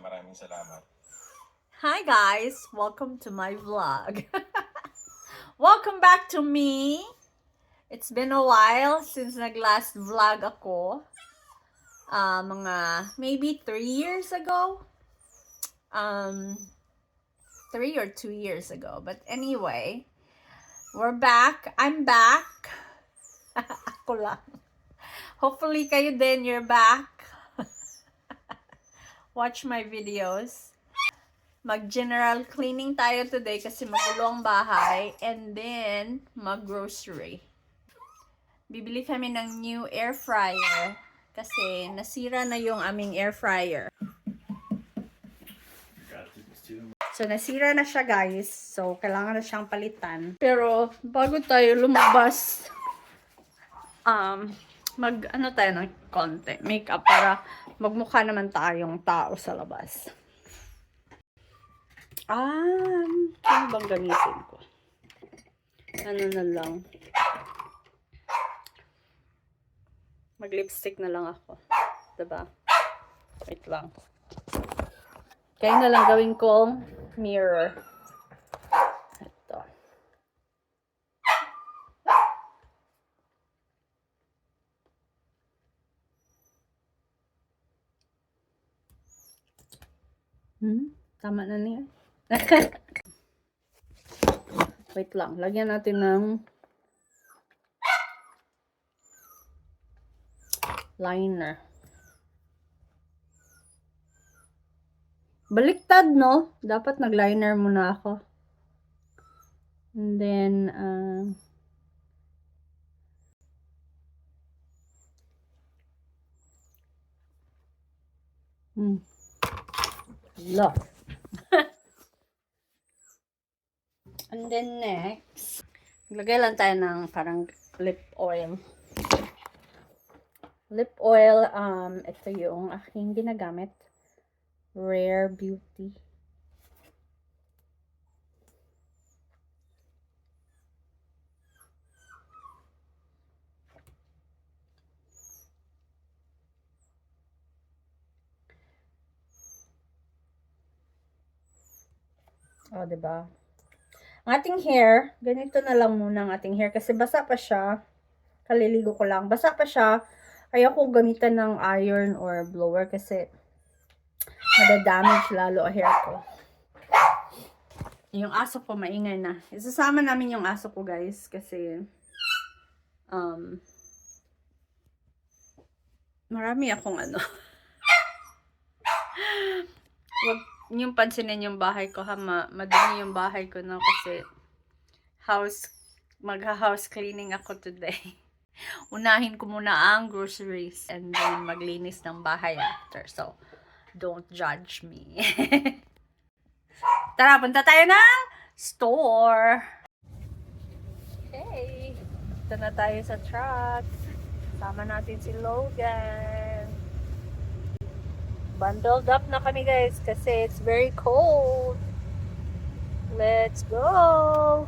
maraming salamat. Hi guys! Welcome to my vlog. Welcome back to me. It's been a while since nag-last vlog ako. Mga maybe 3 years ago. 3 or 2 years ago. But anyway, we're back. I'm back. Ako lang. Hopefully kayo din, you're back. Watch my videos. Mag-general cleaning tayo today kasi magulo ang bahay. And then, mag-grocery. Bibili kami ng new air fryer. Kasi nasira na yung aming air fryer. So, nasira na siya guys. So, kailangan na siyang palitan. Pero, bago tayo lumabas, ano tayo ng konti, makeup para magmukha naman tayong tao sa labas. Ano bang gamitin ko? Ano na lang. Mag-lipstick na lang ako. Diba? Wait lang. Kaya na lang gawin kong mirror. Ito. Tama na niya. Wait lang. Lagyan natin ng liner. Baliktad, no? Dapat nag-liner muna ako. And then, Look. And then next, maglagay lang tayo ng parang lip oil. Lip oil, ito yung aking ginagamit. Rare Beauty. Oh, diba? Ang ating hair, ganito na lang muna ang ating hair kasi basa pa siya. Kaliligo ko lang. Basa pa siya. Ayoko gamitan ng iron or blower kasi madadamage lalo ang hair ko. Yung aso ko maingay na. Isasama namin yung aso ko guys kasi marami akong ano. Wag yung pansinin yung bahay ko ha, madumi yung bahay ko na kasi magha-house cleaning ako today. Unahin ko muna ang groceries and then maglinis ng bahay after. So, don't judge me. Tara, punta tayo ng store. Okay. Punta na tayo sa truck. Sama natin si Logan. Bundled up na kami guys kasi it's very cold. Let's go!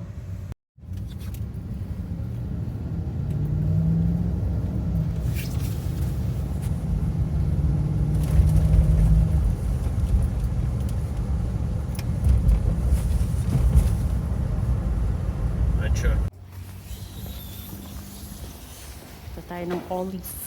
Ito tayo ng Ollie's.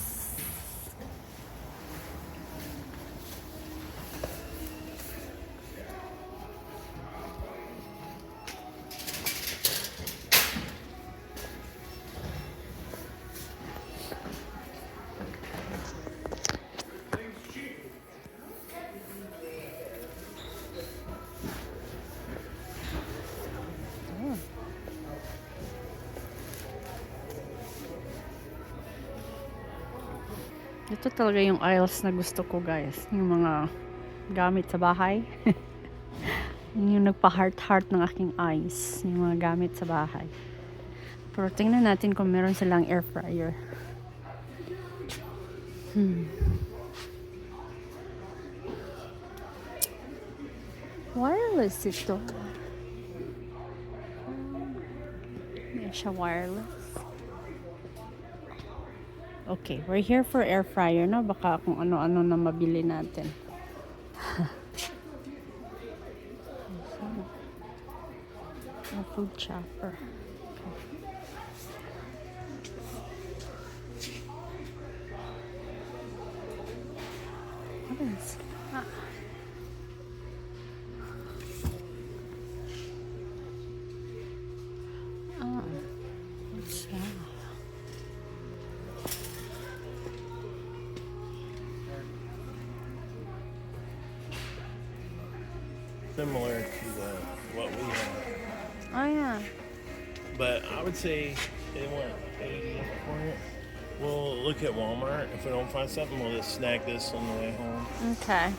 Ito talaga yung aisles na gusto ko guys. Yung mga gamit sa bahay. Yung nagpa-heart-heart ng aking eyes. Yung mga gamit sa bahay. Pero tingnan natin kung meron silang air fryer. Wireless ito. May siya wireless. Okay, we're here for air fryer, no? Baka kung ano-ano na mabili natin. Food chopper. What is that? Oh, what's that? Similar to what we have. Oh yeah. But I would say they want 80 for it. We'll look at Walmart. If we don't find something, we'll just snag this on the way home. Okay.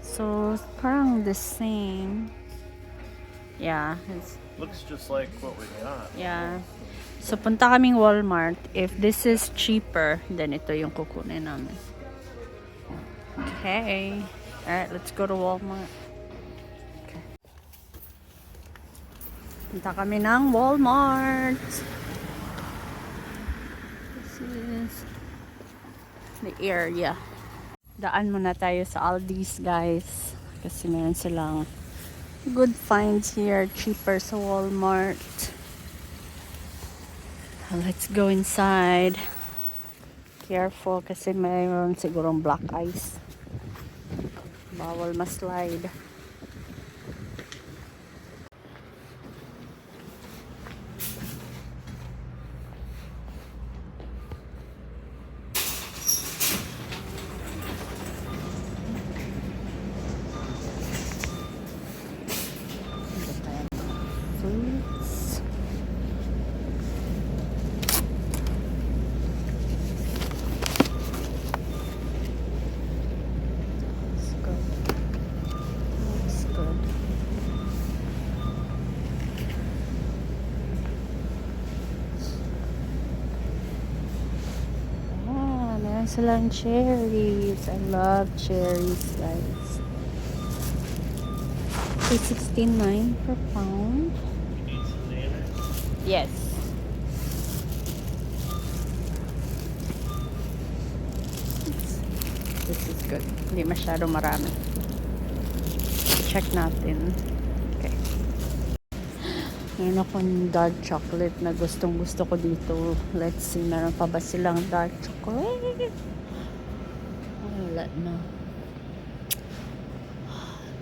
So it's parang the same. Yeah, it's Looks just like what we got. yeah. So punta kaming Walmart. If this is cheaper, then ito yung kukunin namin. Okay. Alright, let's go to Walmart. Okay. Punta kami ng Walmart. This is the area. Daan muna tayo sa Aldi's, guys. Kasi meron silang good finds here. Cheaper sa Walmart. Let's go inside. Careful kasi mayroon sigurong black ice. Bawal ma-slide. Fruits. Looks good. Looks good. Ah, meron silang cherries. I love cherries, guys. $3.69 per pound. Yes. This is good. Hindi masyado marami. Check natin. Okay. Ngayon akong dark chocolate na gustong gusto ko dito. Let's see, meron pa ba silang dark chocolate? Wala na.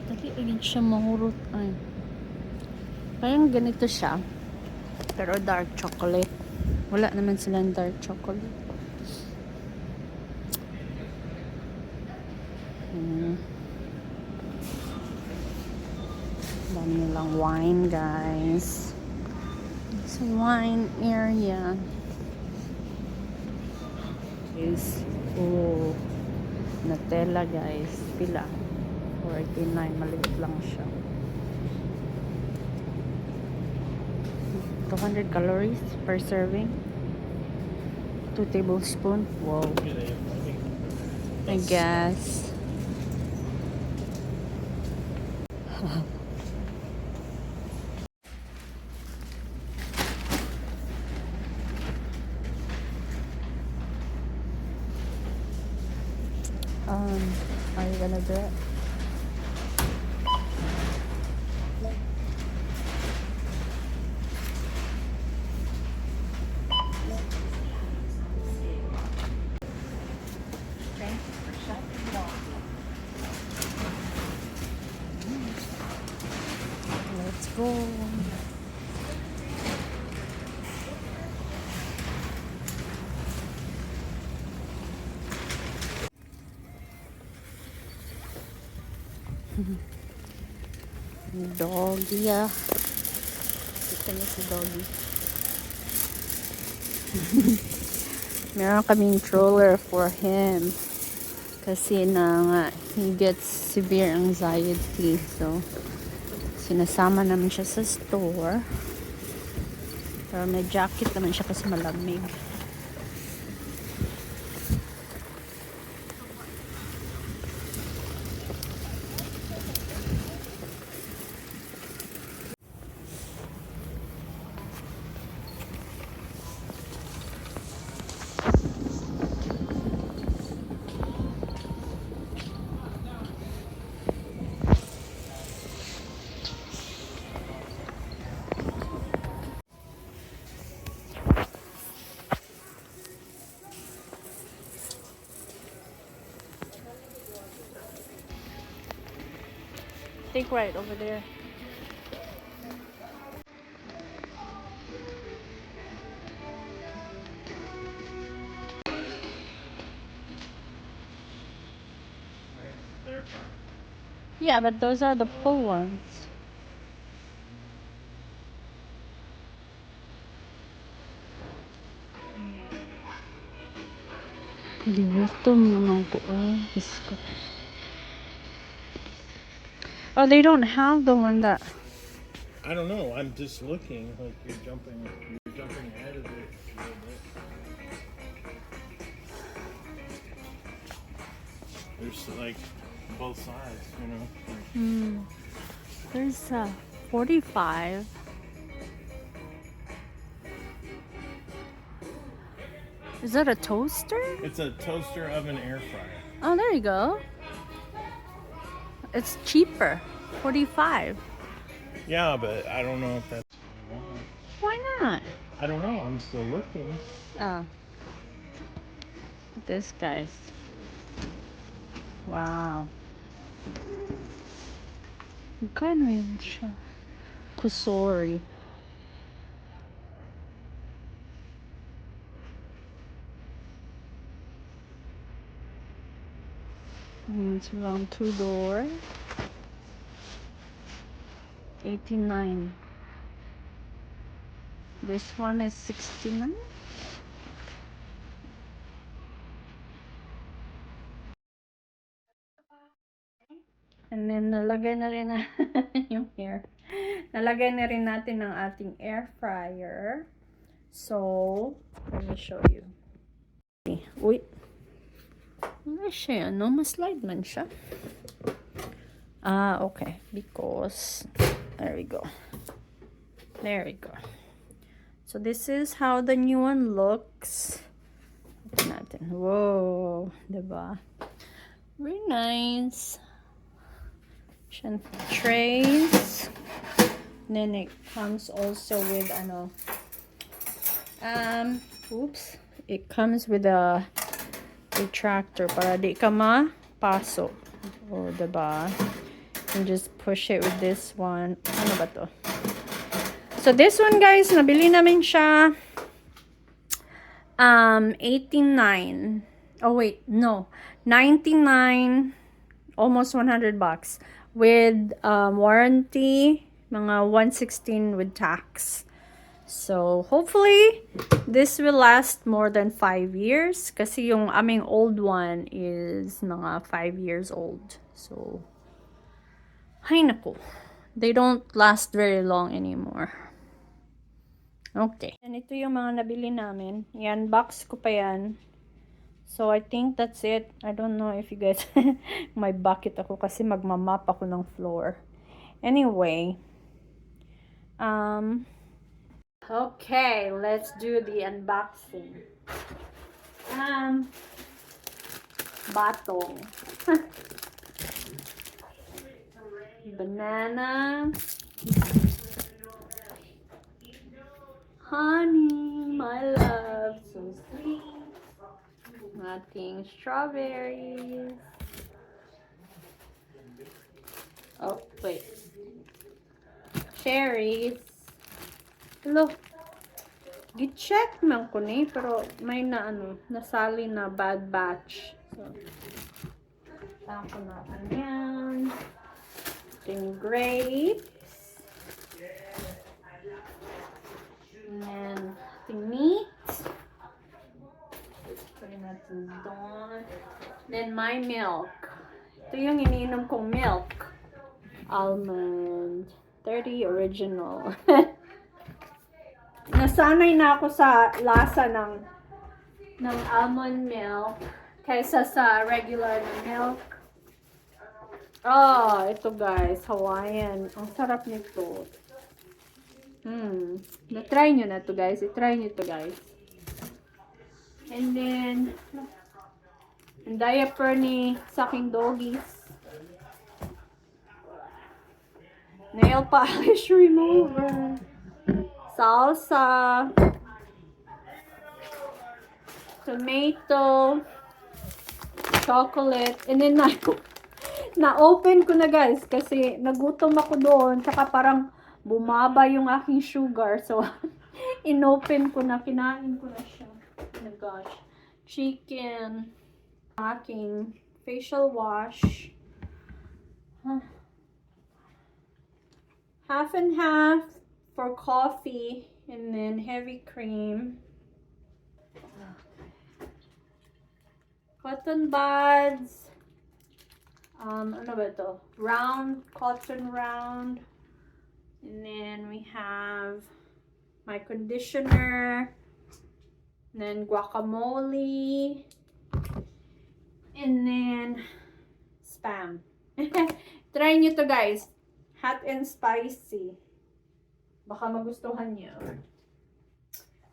Dali agad siya mahurot. Ay. Parang ganito siya. Pero dark chocolate. Wala naman silang dark chocolate. Dami nilang wine, guys. It's a wine area. Is Nutella, guys. Pila? 49. Maliit lang siya. 200 calories per serving. 2 tablespoons. Wow. I guess. Are you gonna do it? Let's go. Doggy, ah. Kita niyo si Doggy. Meron kaming stroller for him. Kasi he gets severe anxiety. So, sinasama naman siya sa store. Pero may jacket naman siya kasi malamig. Take right over there. There. Yeah, but those are the full ones. Di gusto mo ko. Oh, they don't have the one that. I don't know. I'm just looking like you're jumping ahead of it a little bit. There's like both sides, you know. There's 45. Is that a toaster? It's a toaster oven air fryer. Oh, there you go. It's cheaper. 45. Yeah, but I don't know if that's. Why not? I don't know. I'm still looking. Oh. This guy's. Wow. Magkano yun siya? Kusori. It's around $2. 89. This one is 69. And then nalagay na rin na yung hair. Nalagay na rin natin ang ating air fryer. So, let me show you. Uy. Wala siya, no? Maslide man siya. Ah, okay. Because, there we go. There we go. So, this is how the new one looks. Open natin. Whoa. Diba? Very nice. Siya trays. Then it comes also with, oops. It comes with a retractor para di ka mapasok. Oh, diba? And just push it with this one. Ano ba to? So, this one, guys, nabili namin siya 89. Oh, wait. No. 99. Almost $100. With warranty, mga 116 with tax. So, hopefully, this will last more than 5 years. Kasi yung aming old one is mga 5 years old. So, ay naku. They don't last very long anymore. Okay. And ito yung mga nabili namin. Yan, box ko pa yan. So, I think that's it. I don't know if you guys... may bucket ako kasi magmamap ako ng floor. Anyway. Okay, let's do the unboxing. Batong. Banana. Honey, my love. So sweet. Nothing strawberries. Oh, wait. Cherries. Hello. Gi-check man ko ni, pero may nasali na bad batch. So, tapo natin yan. Yung grapes. And ating meat. Then my milk. Ito yung iniinom kong milk. Almond 30 original. Nasanay na ako sa lasa ng almond milk kaysa sa regular na milk. Oh, ito guys, Hawaiian. Ang sarap nito. Na-try nyo na to guys. I-try nyo to guys. And then, ang diaper ni sa aking doggies. Nail polish remover. Salsa. Tomato. Chocolate. And then, Na-open ko na guys kasi nagutom ako doon. Tsaka parang bumaba yung aking sugar. So, inopen ko na. Kinain ko na siya. Oh my gosh. Chicken. Aking facial wash. Half and half for coffee. And then heavy cream. Cotton buds. Ano ba ito? Round, cotton round. And then we have my conditioner. And then guacamole. And then Spam. Try nyo to guys. Hot and spicy. Baka magustuhan nyo.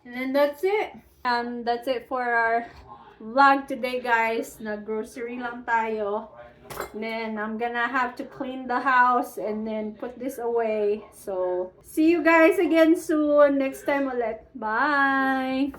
And then that's it. That's it for our vlog today guys. Nag-grocery lang tayo. And then I'm gonna have to clean the house and then put this away. So, see you guys again soon. Next time ulit. Bye!